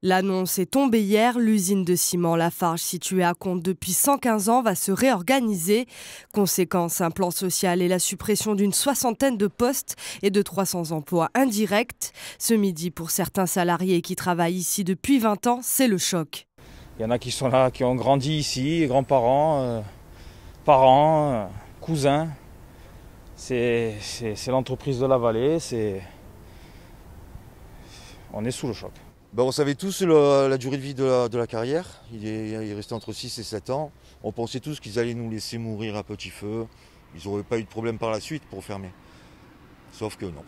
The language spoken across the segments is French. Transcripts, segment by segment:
L'annonce est tombée hier, l'usine de ciment Lafarge située à Contes depuis 115 ans va se réorganiser. Conséquence, un plan social et la suppression d'une soixantaine de postes et de 300 emplois indirects. Ce midi, pour certains salariés qui travaillent ici depuis 20 ans, c'est le choc. Il y en a qui sont là, qui ont grandi ici, grands-parents, parents, cousins. C'est l'entreprise de la vallée, on est sous le choc. On savait tous la durée de vie de la carrière, il restait entre 6 et 7 ans. On pensait tous qu'ils allaient nous laisser mourir à petit feu, ils n'auraient pas eu de problème par la suite pour fermer. Sauf que non.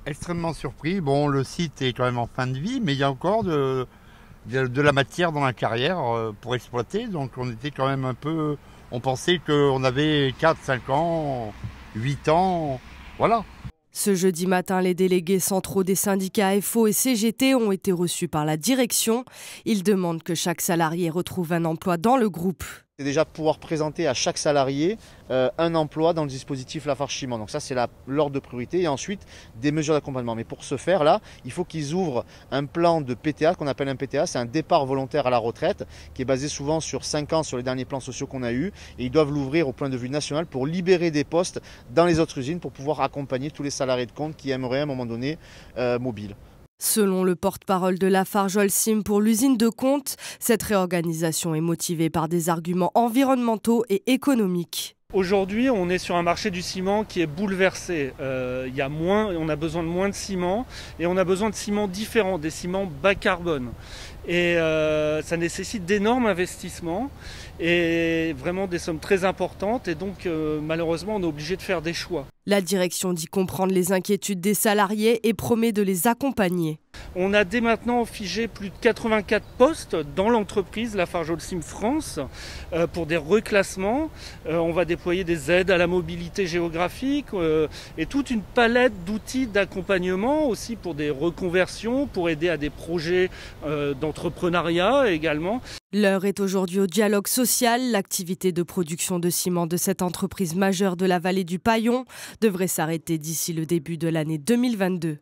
Extrêmement surpris, le site est quand même en fin de vie, mais il y a encore de la matière dans la carrière pour exploiter, donc on était quand même on pensait qu'on avait 4, 5 ans, 8 ans, voilà. Ce jeudi matin, les délégués centraux des syndicats FO et CGT ont été reçus par la direction. Ils demandent que chaque salarié retrouve un emploi dans le groupe. C'est déjà pouvoir présenter à chaque salarié un emploi dans le dispositif Lafarge Ciment. Donc ça, c'est l'ordre de priorité. Et ensuite, des mesures d'accompagnement. Mais pour ce faire, là, il faut qu'ils ouvrent un plan de PTA, qu'on appelle un PTA. C'est un départ volontaire à la retraite, qui est basé souvent sur 5 ans sur les derniers plans sociaux qu'on a eus. Et ils doivent l'ouvrir au point de vue national pour libérer des postes dans les autres usines, pour pouvoir accompagner tous les salariés de Contes qui aimeraient à un moment donné mobile. Selon le porte-parole de Lafarge Holcim pour l'usine de Contes, cette réorganisation est motivée par des arguments environnementaux et économiques. Aujourd'hui, on est sur un marché du ciment qui est bouleversé. On a besoin de moins de ciment et on a besoin de ciments différents, des ciments bas carbone. Et ça nécessite d'énormes investissements et vraiment des sommes très importantes. Et donc, malheureusement, on est obligé de faire des choix. La direction dit comprendre les inquiétudes des salariés et promet de les accompagner. On a dès maintenant figé plus de 84 postes dans l'entreprise Lafarge Holcim France pour des reclassements. On va déployer des aides à la mobilité géographique et toute une palette d'outils d'accompagnement aussi pour des reconversions, pour aider à des projets d'entrepreneuriat également. L'heure est aujourd'hui au dialogue social. L'activité de production de ciment de cette entreprise majeure de la vallée du Paillon devrait s'arrêter d'ici le début de l'année 2022.